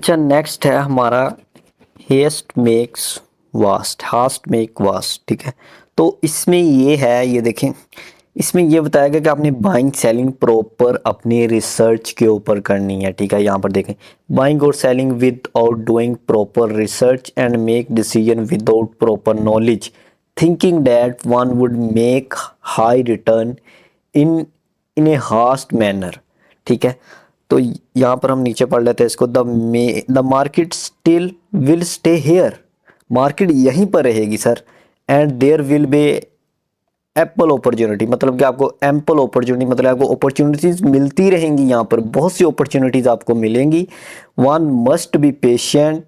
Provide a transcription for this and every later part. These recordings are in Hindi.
अच्छा, नेक्स्ट है हमारा हास्ट मेक वास्ट। ठीक है, तो इसमें ये है, ये देखें, इसमें ये बताया गया कि आपने बाइंग सेलिंग प्रॉपर अपनी रिसर्च के ऊपर करनी है। ठीक है, यहाँ पर देखें, बाइंग और selling without doing proper research and make decision without proper knowledge thinking that one would make high return in in A hast manner. ठीक है, तो यहाँ पर हम नीचे पढ़ लेते हैं इसको। The market still will stay here, market यहीं पर रहेगी sir. And there will be ample opportunity, मतलब कि आपको एम्पल अपॉर्चुनिटी, मतलब आपको अपॉर्चुनिटीज मिलती रहेंगी, यहाँ पर बहुत सी अपॉर्चुनिटीज आपको मिलेंगी। One must be patient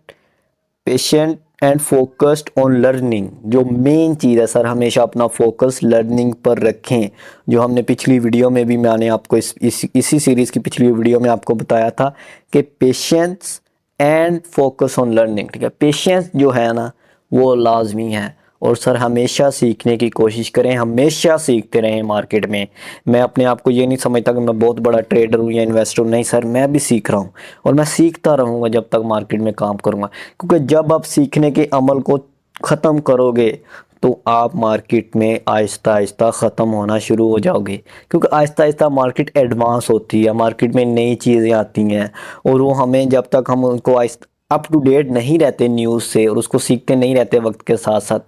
and focused on learning. जो मेन चीज़ है सर, हमेशा अपना फोकस लर्निंग पर रखें। जो हमने पिछली वीडियो में भी मैंने आपको इसी सीरीज़ की पिछली वीडियो में आपको बताया था कि patience and focus on learning. ठीक है, पेशेंस जो है ना वो लाजमी है। और सर हमेशा सीखने की कोशिश करें, हमेशा सीखते रहें मार्केट में। मैं अपने आप को ये नहीं समझता कि मैं बहुत बड़ा ट्रेडर हूँ या इन्वेस्टर हूँ, नहीं सर, मैं भी सीख रहा हूँ और मैं सीखता रहूँगा जब तक मार्केट में काम करूँगा। क्योंकि जब आप सीखने के अमल को ख़त्म करोगे तो आप मार्केट में आहिस्ता आहिस्ता ख़त्म होना शुरू हो जाओगे। क्योंकि आहिस्ता आहिस्ता मार्केट एडवांस होती है, मार्केट में नई चीज़ें आती हैं और वो हमें, जब तक हम उनको अप टू डेट नहीं रहते न्यूज़ से और उसको सीखते नहीं रहते वक्त के साथ साथ,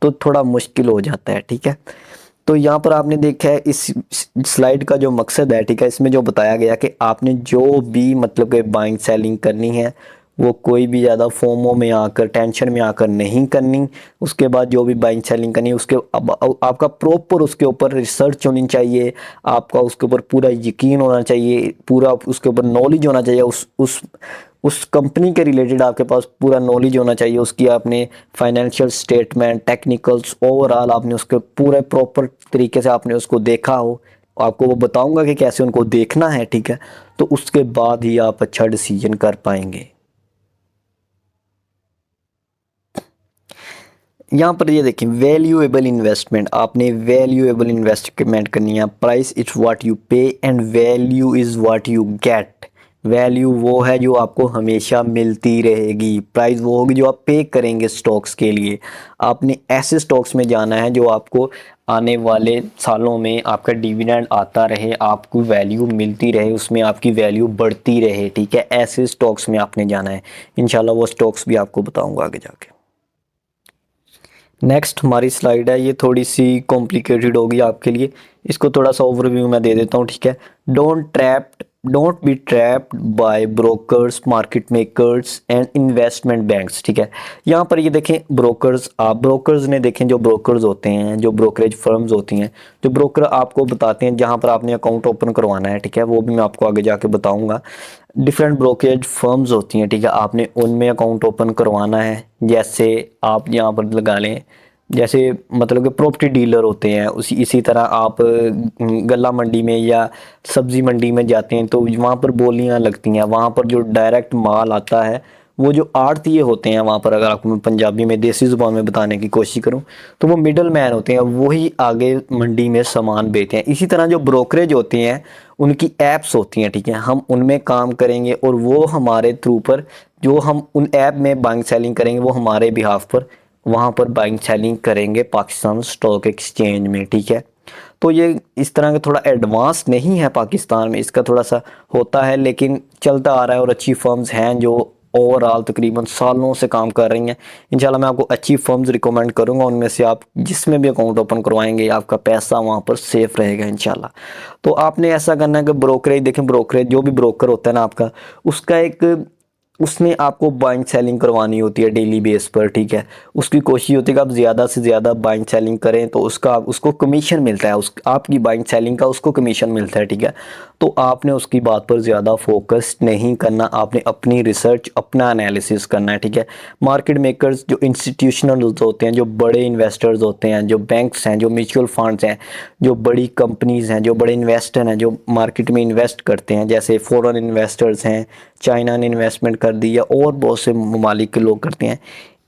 तो थोड़ा मुश्किल हो जाता है। ठीक है, तो यहाँ पर आपने देखा है इस स्लाइड का जो मकसद है, ठीक है, इसमें जो बताया गया कि आपने जो भी मतलब कि बाइंग सेलिंग करनी है वो कोई भी ज़्यादा फोमो में आकर, टेंशन में आकर नहीं करनी। उसके बाद जो भी बाइंग सेलिंग करनी है उसके आपका प्रॉपर उसके ऊपर रिसर्च होनी चाहिए, आपका उसके ऊपर पूरा यकीन होना चाहिए, पूरा उसके ऊपर नॉलेज होना चाहिए, उस कंपनी के रिलेटेड आपके पास पूरा नॉलेज होना चाहिए। उसकी आपने फाइनेंशियल स्टेटमेंट, टेक्निकल्स, ओवरऑल आपने उसके पूरे प्रॉपर तरीके से आपने उसको देखा हो। आपको वो बताऊंगा कि कैसे उनको देखना है। ठीक है, तो उसके बाद ही आप अच्छा डिसीजन कर पाएंगे। यहाँ पर ये देखें, वैल्यूएबल इन्वेस्टमेंट, आपने वैल्यूएबल इन्वेस्टमेंट करनी है। प्राइस इज व्हाट यू पे and value is what you get. Value वो है जो आपको हमेशा मिलती रहेगी, प्राइस वो होगी जो आप पे करेंगे स्टॉक्स के लिए। आपने ऐसे स्टॉक्स में जाना है जो आपको आने वाले सालों में आपका डिविडेंड आता रहे, आपको वैल्यू मिलती रहे, उसमें आपकी वैल्यू बढ़ती रहे। ठीक है, ऐसे स्टॉक्स में आपने जाना है। इंशाल्लाह वो स्टॉक्स भी आपको बताऊंगा आगे जाके। नेक्स्ट हमारी स्लाइड है, ये थोड़ी सी कॉम्प्लिकेटेड होगी आपके लिए, इसको थोड़ा सा ओवरव्यू मैं दे देता हूँ। ठीक है, don't be trapped bye brokers, market makers and investment banks. ठीक है, यहाँ पर ये देखें, ब्रोकर्स ने देखें, जो ब्रोकर्स होते हैं, जो ब्रोकरेज फर्म्स होती हैं, जो ब्रोकर आपको बताते हैं जहाँ पर आपने अकाउंट ओपन करवाना है। ठीक है, वो भी मैं आपको आगे जाके बताऊंगा। डिफरेंट ब्रोकरेज फर्म्स होती हैं। ठीक है, आपने उनमें अकाउंट ओपन करवाना है। जैसे आप यहाँ पर लगा लें, जैसे मतलब कि प्रॉपर्टी डीलर होते हैं, इसी तरह आप गल्ला मंडी में या सब्जी मंडी में जाते हैं तो वहाँ पर बोलियाँ लगती हैं। वहाँ पर जो डायरेक्ट माल आता है, वो जो आड़तीये होते हैं वहाँ पर, अगर आपको मैं पंजाबी में देसी ज़ुबान में बताने की कोशिश करूँ तो वो मिडल मैन होते हैं, वही आगे मंडी में सामान बेचते हैं। इसी तरह जो ब्रोकरेज होती हैं उनकी ऐप्स होती हैं। ठीक है, हम उनमें काम करेंगे और वो हमारे थ्रू पर, जो हम उन ऐप में बाइंग सेलिंग करेंगे वो हमारे बिहाफ पर वहाँ पर बाइंग सेलिंग करेंगे पाकिस्तान स्टॉक एक्सचेंज में। ठीक है, तो ये इस तरह का थोड़ा एडवांस नहीं है पाकिस्तान में, इसका थोड़ा सा होता है लेकिन चलता आ रहा है और अच्छी फर्म्स हैं जो ओवरऑल तकरीबन सालों से काम कर रही हैं। इंशाल्लाह मैं आपको अच्छी फर्म्स रिकमेंड करूंगा, उनमें से आप जिसमें भी अकाउंट ओपन करवाएंगे आपका पैसा वहाँ पर सेफ रहेगा इंशाल्लाह। तो आपने ऐसा करना है कि ब्रोकरेज देखें, ब्रोकरेज जो भी ब्रोकर होता है ना आपका, उसका एक, उसने आपको बाइंग सेलिंग करवानी होती है डेली बेस पर। ठीक है, उसकी कोशिश होती है कि आप ज़्यादा से ज़्यादा बाइंग सेलिंग करें तो उसको कमीशन मिलता है, आपकी बाइंग सेलिंग का उसको कमीशन मिलता है। ठीक है, तो आपने उसकी बात पर ज़्यादा फोकस नहीं करना, आपने अपनी रिसर्च, अपना एनालिसिस करना है। ठीक है, मार्केट मेकर्स जो इंस्टीट्यूशनल होते हैं, जो बड़े इन्वेस्टर्स होते हैं, जो बैंक्स हैं, जो म्यूचुअल फंड्स हैं, जो बड़ी कंपनीज़ हैं, जो बड़े इन्वेस्टर हैं, जो मार्केट में इन्वेस्ट करते हैं, जैसे फॉरेन इन्वेस्टर्स हैं, चाइना ने इन्वेस्टमेंट कर दी या और बहुत से ममालिक के लोग करते हैं।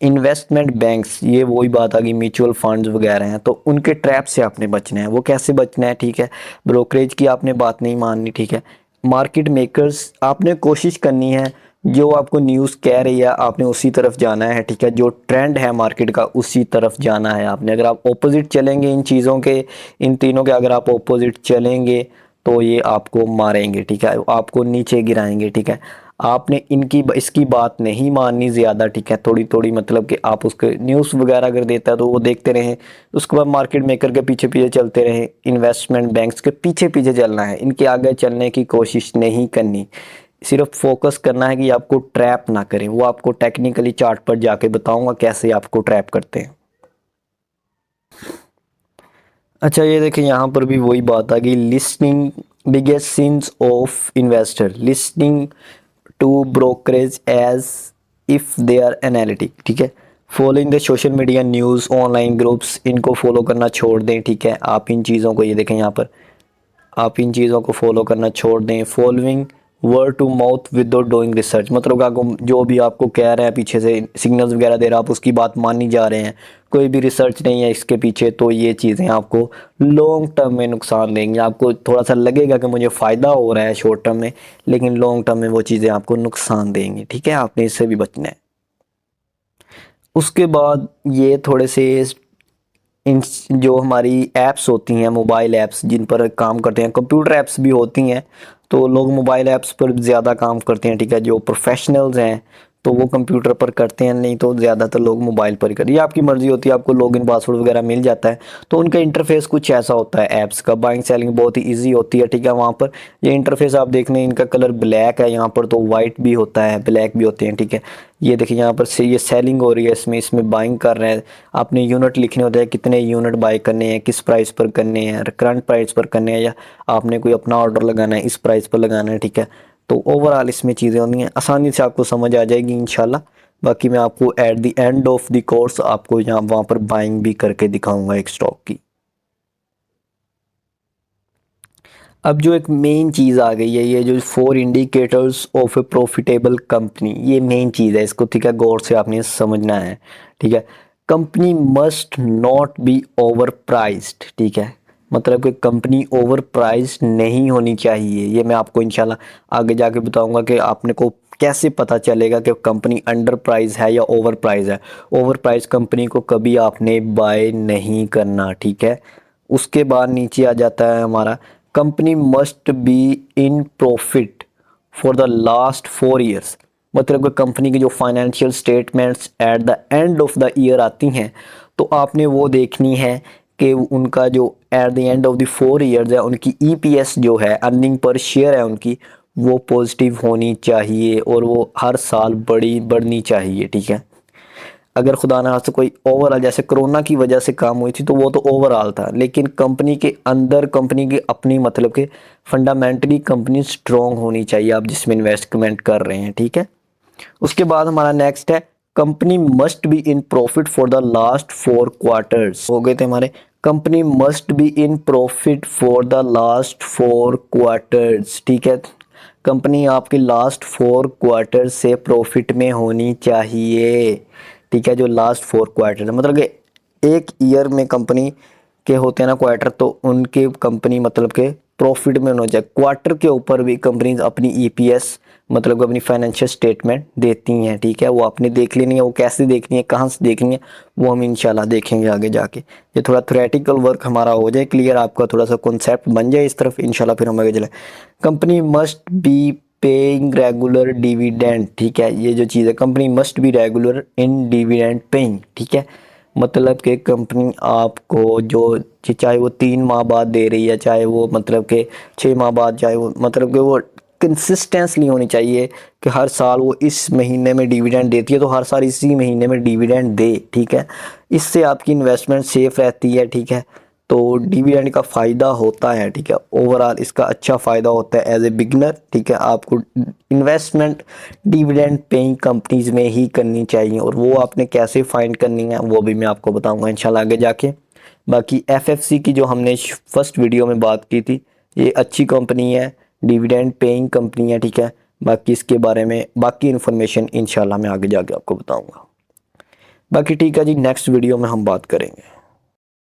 इन्वेस्टमेंट बैंक्स, ये वही बात आ गई, म्यूचुअल फंड्स वगैरह हैं, तो उनके ट्रैप से आपने बचना है। वो कैसे बचना है? ठीक है, ब्रोकरेज की आपने बात नहीं माननी। ठीक है, मार्केट मेकर्स आपने कोशिश करनी है जो आपको न्यूज़ कह रही है आपने उसी तरफ जाना है, ठीक है। जो ट्रेंड है मार्केट का उसी तरफ जाना है आपने। अगर आप ऑपोजिट चलेंगे इन चीज़ों के, इन तीनों के अगर आप ऑपोजिट चलेंगे तो ये आपको मारेंगे, ठीक है, आपको नीचे गिराएंगे, ठीक है। आपने इनकी इसकी बात नहीं माननी ज़्यादा, ठीक है। थोड़ी थोड़ी मतलब कि आप उसके न्यूज़ वगैरह अगर देता है तो वो देखते रहें, उसके बाद मार्केट मेकर के पीछे पीछे चलते रहें, इन्वेस्टमेंट बैंक्स के पीछे पीछे चलना है, इनके आगे चलने की कोशिश नहीं करनी। सिर्फ फोकस करना है कि आपको ट्रैप ना करें। वो आपको टेक्निकली चार्ट पर जाके बताऊंगा कैसे आपको ट्रैप करते हैं। अच्छा ये देखें, यहाँ पर भी वही बात आ गई, listening biggest sins of investor, listening to brokerage as if they are analytic, ठीक है। Following the social media news online groups, इनको फॉलो करना छोड़ दें, ठीक है। आप इन चीज़ों को, ये देखें यहाँ पर, आप इन चीज़ों को फॉलो करना छोड़ दें। Following word to mouth without doing research, मतलब आपको जो भी आपको कह रहे हैं पीछे से सिग्नल्स वगैरह दे रहा है आप उसकी बात मानी जा रहे हैं, कोई भी रिसर्च नहीं है इसके पीछे, तो ये चीज़ें आपको लॉन्ग टर्म में नुकसान देंगी। आपको थोड़ा सा लगेगा कि मुझे फ़ायदा हो रहा है शॉर्ट टर्म में, लेकिन लॉन्ग टर्म में वो चीज़ें आपको नुकसान देंगी, ठीक है। आपने इससे भी बचना है। उसके बाद ये थोड़े से इन जो हमारी ऐप्स होती हैं, मोबाइल ऐप्स जिन पर काम करते हैं, कंप्यूटर ऐप्स भी होती हैं, तो लोग मोबाइल ऐप्स पर ज़्यादा काम करते हैं, ठीक है। जो प्रोफेशनल्स हैं तो वो कंप्यूटर पर करते हैं, नहीं तो ज़्यादातर लोग मोबाइल पर ही करते हैं। ये आपकी मर्ज़ी होती है, आपको लॉगिन पासवर्ड वगैरह मिल जाता है। तो उनका इंटरफेस कुछ ऐसा होता है ऐप्स का, बाइंग सेलिंग बहुत ही ईजी होती है, ठीक है। वहाँ पर ये इंटरफेस आप देख लें, इनका कलर ब्लैक है, यहाँ पर तो वाइट भी होता है, ब्लैक भी होते हैं, ठीक है। ये देखिए यहाँ पर से ये सेलिंग हो रही है, इसमें इसमें बाइंग कर रहे हैं। आपने यूनिट लिखने होते हैं, कितने यूनिट बाय करने हैं, किस प्राइस पर करने हैं, करंट प्राइस पर करने हैं, या आपने कोई अपना ऑर्डर लगाना है इस प्राइस पर लगाना है, ठीक है। तो ओवरऑल इसमें चीज़ें होती हैं, आसानी से आपको समझ आ जाएगी इंशाल्लाह। बाकी मैं आपको at the end of the course आपको यहाँ वहाँ पर बाइंग भी करके दिखाऊंगा एक स्टॉक की। अब जो एक मेन चीज़ आ गई है, ये जो 4 indicators of A profitable company, ये मेन चीज़ है, इसको ठीक है गौर से आपने समझना है, ठीक है। Company must not be over priced, ठीक है। मतलब कि कंपनी ओवर प्राइस नहीं होनी चाहिए। ये मैं आपको इंशाल्लाह आगे जाके बताऊंगा कि आपने को कैसे पता चलेगा कि कंपनी अंडर प्राइस है या ओवर प्राइस है। ओवर प्राइस कंपनी को कभी आपने बाय नहीं करना, ठीक है। उसके बाद नीचे आ जाता है हमारा, company must be in profit for the last 4 years. मतलब कि कंपनी की जो financial statements at the end of the year आती हैं, तो आपने वो देखनी है कि उनका जो at the end of the 4 years है, उनकी ईपीएस जो है, अर्निंग पर शेयर है उनकी, वो पॉजिटिव होनी चाहिए और वो हर साल बढ़नी चाहिए, ठीक है। अगर खुदा ना खास्ता कोई ओवरऑल, जैसे कोरोना की वजह से काम हुई थी तो वो तो ओवरऑल था, लेकिन कंपनी के अंदर कंपनी की अपनी मतलब के फंडामेंटली कंपनी स्ट्रॉन्ग होनी चाहिए आप जिसमें इन्वेस्टमेंट कर रहे हैं, ठीक है। उसके बाद हमारा नेक्स्ट है, company must be in profit for the last 4 quarters. हो गए थे हमारे, company must be in profit for the last 4 quarters, ठीक है। कंपनी आपकी लास्ट 4 क्वार्टर से प्रॉफिट में होनी चाहिए, ठीक है। जो लास्ट 4 क्वार्टर है, मतलब कि एक ईयर में कंपनी के होते हैं ना क्वार्टर, तो उनके कंपनी मतलब के प्रॉफिट में होना चाहिए। क्वार्टर के ऊपर भी कंपनी अपनी ईपीएस मतलब कि अपनी फाइनेंशियल स्टेटमेंट देती हैं, ठीक है। वो आपने देख लेनी है, वो कैसे देखनी है, कहाँ से देखनी है, वो हम इंशाल्लाह देखेंगे आगे जाके। ये थोड़ा थ्योरेटिकल वर्क हमारा हो जाए क्लियर, आपका थोड़ा सा कॉन्सेप्ट बन जाए इस तरफ इंशाल्लाह, फिर हम आगे चलें। Company must be paying regular dividend, ठीक है। ये जो चीज़ है, company must be regular in dividend paying, ठीक है। मतलब कि कंपनी आपको जो चाहे वो 3 माह बाद दे रही है, चाहे वो मतलब कि 6 माह बाद, चाहे वो मतलब कि वो कंसिस्टेंसली होनी चाहिए कि हर साल वो इस महीने में डिविडेंड देती है तो हर साल इसी महीने में डिविडेंड दे, ठीक है। इससे आपकी इन्वेस्टमेंट सेफ रहती है, ठीक है। तो डिविडेंड का फ़ायदा होता है, ठीक है। ओवरऑल इसका अच्छा फ़ायदा होता है एज ए बिगनर, ठीक है। आपको इन्वेस्टमेंट डिविडेंड पेइंग कंपनीज़ में ही करनी चाहिए, और वो आपने कैसे फाइंड करनी है वो भी मैं आपको बताऊंगा इंशाल्लाह आगे जाके। बाकी एफएफसी की जो हमने फर्स्ट वीडियो में बात की थी, ये अच्छी कंपनी है, डिविडेंड पेइंग कंपनी है, ठीक है। बाकी इसके बारे में बाकी इन्फॉर्मेशन इंशाल्लाह मैं आगे जाके आपको बताऊँगा। बाकी ठीक है जी, नेक्स्ट वीडियो में हम बात करेंगे।